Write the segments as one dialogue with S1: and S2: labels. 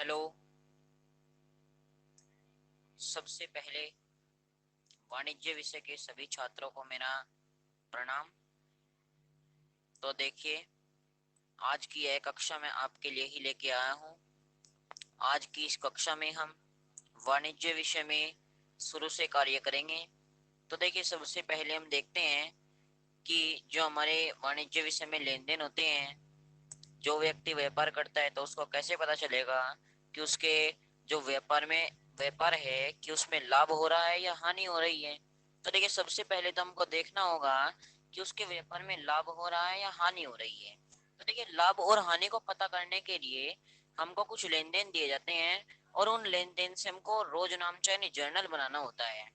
S1: Hello. सबसे पहले वाणिज्य विषय के सभी छात्रों को मेरा प्रणाम। तो देखिए, आज की यह कक्षा मैं आपके लिए ही लेके आया हूँ। आज की इस कक्षा में हम वाणिज्य विषय में शुरू से कार्य करेंगे। तो देखिए, सबसे पहले हम देखते हैं कि जो हमारे वाणिज्य विषय में लेन देन होते हैं, जो व्यक्ति व्यापार करता है तो उसको कैसे पता चलेगा कि उसके जो व्यापार है कि उसमें लाभ हो रहा है या हानि हो रही है। तो देखिए, सबसे पहले तो हमको देखना होगा कि उसके व्यापार में लाभ हो रहा है या हानि हो रही है। तो देखिए, लाभ और हानि को पता करने के लिए हमको कुछ लेन देन दिए जाते हैं और उन लेन देन से हमको रोज नामचा यानी जर्नल बनाना होता है।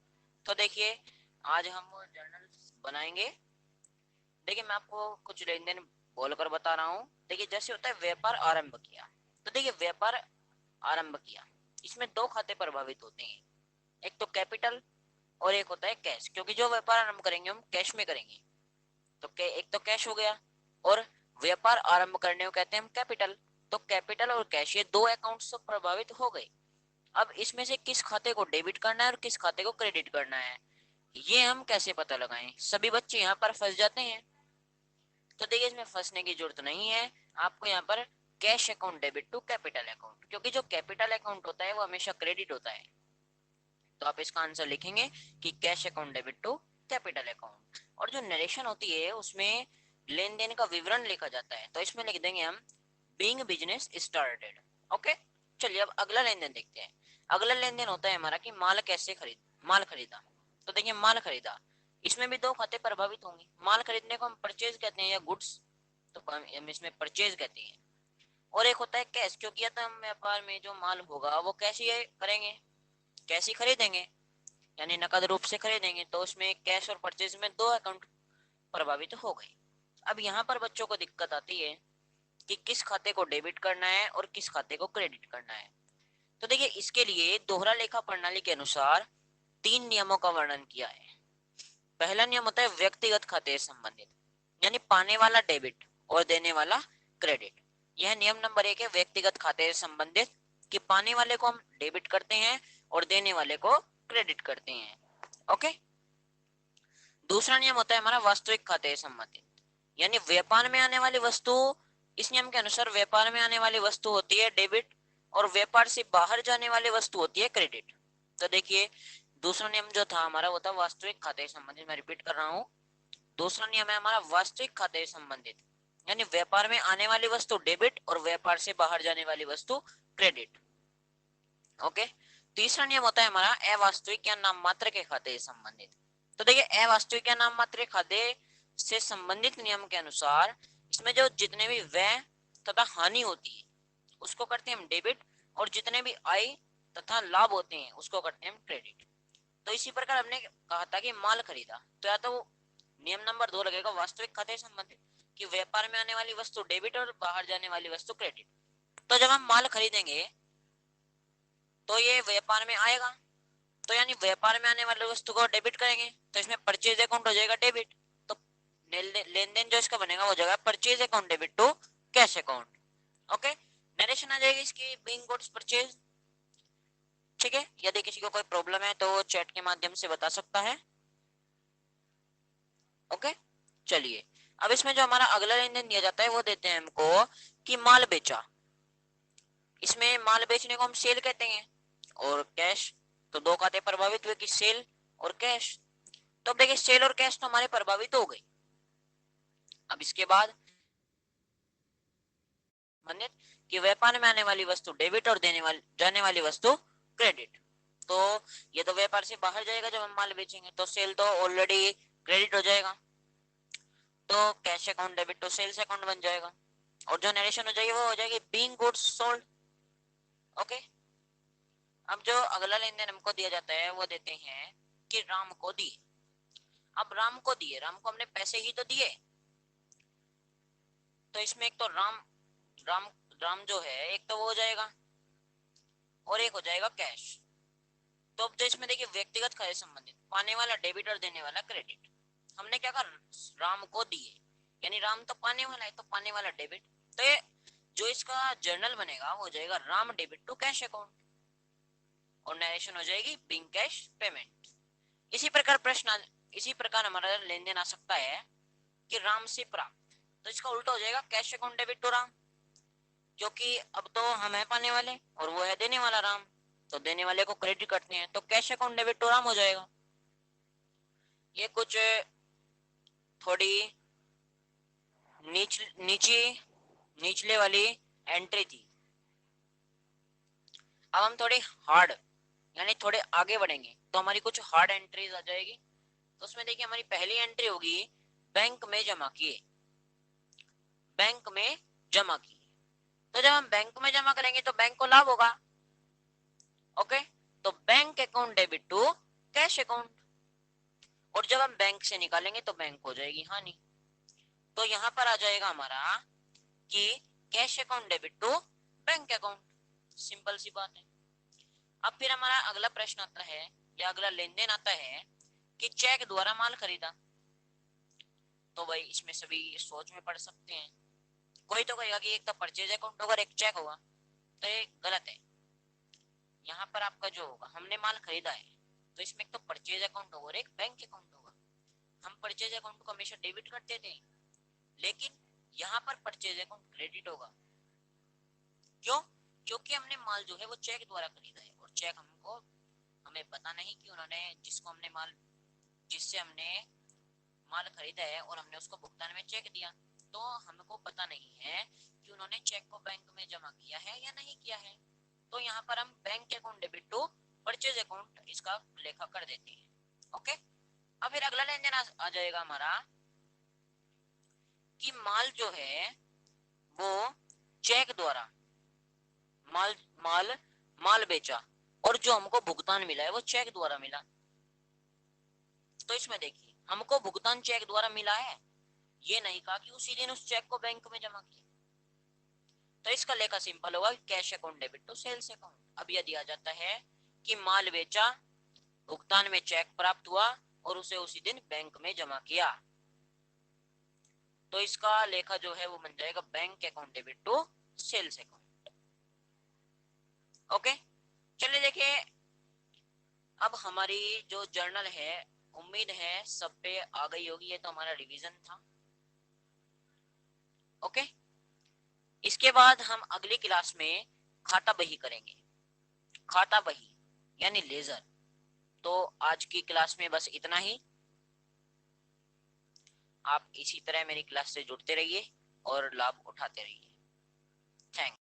S1: तो देखिए, आज हम वो जर्नल बनाएंगे। देखिए, मैं आपको कुछ लेन देन बोलकर बता रहा हूँ। देखिए, जैसे होता है व्यापार आरंभ किया। तो देखिए, व्यापार आरंभ किया, इसमें दो खाते प्रभावित होते हैं, एक तो कैपिटल और एक होता है कैश, क्योंकि जो व्यापार आरंभ करेंगे हम कैश में करेंगे। तो एक तो कैश हो गया और व्यापार आरंभ करने को कहते हैं हम कैपिटल। तो कैपिटल और कैश, ये दो अकाउंट से प्रभावित हो गए। अब इसमें से किस खाते को डेबिट करना है और किस खाते को क्रेडिट करना है, ये हम कैसे पता लगाएं। सभी बच्चे यहाँ पर फंस जाते हैं। तो देखिए, इसमें फंसने की जरूरत नहीं है। आपको यहाँ पर cash account debit to capital account, क्योंकि जो कैपिटल अकाउंट होता है वो हमेशा क्रेडिट होता है। तो आप इसका आंसर लिखेंगे कि cash account debit to capital account. और जो नरेशन होती है उसमें लेन देन का विवरण लिखा जाता है, तो इसमें लिख देंगे हम बीइंग बिजनेस स्टार्टेड। ओके, चलिए अब अगला लेन देन देखते हैं। अगला लेन देन होता है हमारा कि माल खरीदा। तो देखिए, माल खरीदा, इसमें भी दो खाते प्रभावित होंगे। माल खरीदने को हम परचेज कहते हैं या गुड्स, तो हम इसमें परचेज कहते हैं। और एक होता है कैश, क्योंकि या तो हम व्यापार में जो माल होगा वो कैश ही करेंगे, कैश ही खरीदेंगे, यानी नकद रूप से खरीदेंगे। तो उसमें कैश और परचेज में दो अकाउंट प्रभावित हो गए। अब यहाँ पर बच्चों को दिक्कत आती है कि किस खाते को डेबिट करना है और किस खाते को क्रेडिट करना है। तो देखिए, इसके लिए दोहरा लेखा प्रणाली के अनुसार तीन नियमों का वर्णन किया है। पहला नियम होता है व्यक्तिगत खाते से संबंधित, यानी पाने वाला डेबिट और देने वाला क्रेडिट। यह नियम नंबर एक है, व्यक्तिगत खाते से संबंधित, कि पाने वाले को हम डेबिट करते हैं और देने वाले को क्रेडिट करते हैं। ओके। दूसरा नियम होता है हमारा वास्तविक खाते से संबंधित, यानी व्यापार में आने वाली वस्तु। इस नियम के अनुसार व्यापार में आने वाली वस्तु होती है डेबिट और व्यापार से बाहर जाने वाली वस्तु होती है क्रेडिट। तो देखिए, दूसरा नियम जो था हमारा वो था वास्तविक खाते से संबंधित। मैं रिपीट कर रहा हूँ, दूसरा नियम है हमारा वास्तविक खाते से संबंधित, यानी व्यापार में आने वाली वस्तु डेबिट और व्यापार से बाहर जाने वाली वस्तु क्रेडिट। ओके। तीसरा नियम होता है हमारा अवास्तविक या नाम मात्र के खाते से संबंधित। तो देखिए, अवास्तविक या नाम मात्र खाते से संबंधित नियम के अनुसार इसमें जो जितने भी व्यय तथा हानि होती है उसको करते हैं हम डेबिट, और जितने भी आय तथा लाभ होते हैं उसको करते हैं हम क्रेडिट। तो इसी प्रकार हमने कहा था कि माल खरीदा, तो या तो नियम नंबर दो लगेगा वास्तविक खाते से संबंधित, कि व्यापार में आने वाली वस्तु डेबिट और बाहर जाने वाली वस्तु क्रेडिट। तो जब हम माल खरीदेंगे तो ये व्यापार में आएगा, तो यानी व्यापार में आने वाली वस्तु को डेबिट करेंगे, तो इसमें परचेज अकाउंट हो जाएगा डेबिट। तो लेन देन जो इसका बनेगा वो जाएगा purchase account debit to cash account. Okay. Narration आ जाएगी इसकी बीइंग गुड्स परचेज। ठीक है, यदि किसी को कोई प्रॉब्लम है तो चैट के माध्यम से बता सकता है। ओके, चलिए अब इसमें जो हमारा अगला लेन देन दिया जाता है वो देते हैं हमको कि माल बेचा। इसमें माल बेचने को हम सेल कहते हैं। और कैश, तो दो खाते प्रभावित हुए कि सेल और कैश। तो अब देखिए, सेल और कैश तो हमारे प्रभावित हो गए। अब इसके बाद मान्य कि व्यापार में आने वाली वस्तु डेबिट और जाने वाली वस्तु क्रेडिट। तो ये तो व्यापार से बाहर जाएगा जब हम माल बेचेंगे, तो सेल तो ऑलरेडी क्रेडिट हो जाएगा, तो cash account debit to sales account बन जाएगा। और जो नरेशन हो जाएगी वो हो जाएगी बीइंग गुड्स सोल्ड। ओके। अब जो अगला लेन देन हमको दिया जाता है वो देते हैं कि राम को दिए। अब राम को दिए, राम को हमने पैसे ही तो दिए, तो इसमें एक तो राम राम जो है एक तो वो हो जाएगा और एक हो जाएगा कैश। तो अब जो इसमें देखिए व्यक्तिगत खाते संबंधित, पाने वाला डेबिट और देने वाला क्रेडिट। हमने क्या कहा, राम को दिए, यानी राम तो पाने वाला है तो पाने वाला डेबिट। तो ये जो इसका जर्नल बनेगा वो हो जाएगा Ram debit to cash account, और नरेशन हो जाएगी बिंग कैश पेमेंट। इसी प्रकार हमारा लेन देन आ सकता है कि राम से प्राप्त, तो इसका उल्टा हो जाएगा cash account debit to Ram, क्योंकि अब तो हम है पाने वाले और वो है देने वाला राम, तो देने वाले को क्रेडिट करते हैं, तो cash account debit to Ram हो जाएगा। ये कुछ थोड़ी नीची निचले वाली एंट्री थी। अब हम थोड़ी हार्ड यानी थोड़े आगे बढ़ेंगे तो हमारी कुछ हार्ड एंट्रीज आ जाएगी। तो उसमें देखिए हमारी पहली एंट्री होगी बैंक में जमा किए, बैंक में जमा किए। तो जब हम बैंक में जमा करेंगे तो बैंक को लाभ होगा, ओके। तो bank account debit to cash account, और जब हम बैंक से निकालेंगे तो बैंक हो जाएगी हानि। तो यहाँ पर आ जाएगा हमारा कि cash account debit to bank account, simple सी बात है। अब फिर हमारा अगला प्रश्न आता है या अगला लेन देन आता है कि चेक द्वारा माल खरीदा। तो भाई इसमें सभी सोच में पड़ सकते हैं, कोई तो कहेगा कि एक तो परचेज अकाउंट होगा और एक चेक होगा, तो ये गलत है। यहाँ पर आपका जो होगा, हमने माल खरीदा है तो इसमें एक तो परचेज अकाउंट होगा और एक बैंक अकाउंट होगा। हम परचेज अकाउंट को हमेशा डेबिट करते थे, लेकिन यहाँ पर परचेज अकाउंट क्रेडिट होगा। क्यों? क्योंकि हमने माल जो है वो चेक द्वारा खरीदा है, और चेक हमें पता नहीं कि उन्होंने जिससे हमने माल खरीदा है और हमने उसको भुगतान में चेक दिया, तो हमको पता नहीं है कि उन्होंने चेक को बैंक में जमा किया है या नहीं किया है। तो यहाँ पर हम bank account debit to purchase account इसका लेखा कर देते हैं, ओके। अब फिर अगला लेन देन आ जाएगा हमारा कि माल जो है वो चेक द्वारा माल माल माल बेचा, और जो हमको भुगतान मिला है वो चेक द्वारा मिला। तो इसमें देखिए हमको भुगतान चेक द्वारा मिला है, ये नहीं कहा कि उसी दिन उस चेक को बैंक में जमा किया। तो इसका लेखा सिंपल होगा cash account debit to sales account. अब यह दिया जाता है कि माल बेचा, भुगतान में चेक प्राप्त हुआ और उसे उसी दिन बैंक में जमा किया, तो इसका लेखा जो है वो बन जाएगा bank account debit to sales account, okay. चलिए देखिए अब हमारी जो जर्नल है, उम्मीद है सब पे आ गई होगी। ये तो हमारा रिवीजन था, ओके। इसके बाद हम अगली क्लास में खाता बही करेंगे, खाता बही यानी लेजर। तो आज की क्लास में बस इतना ही। आप इसी तरह मेरी क्लास से जुड़ते रहिए और लाभ उठाते रहिए। थैंक्स।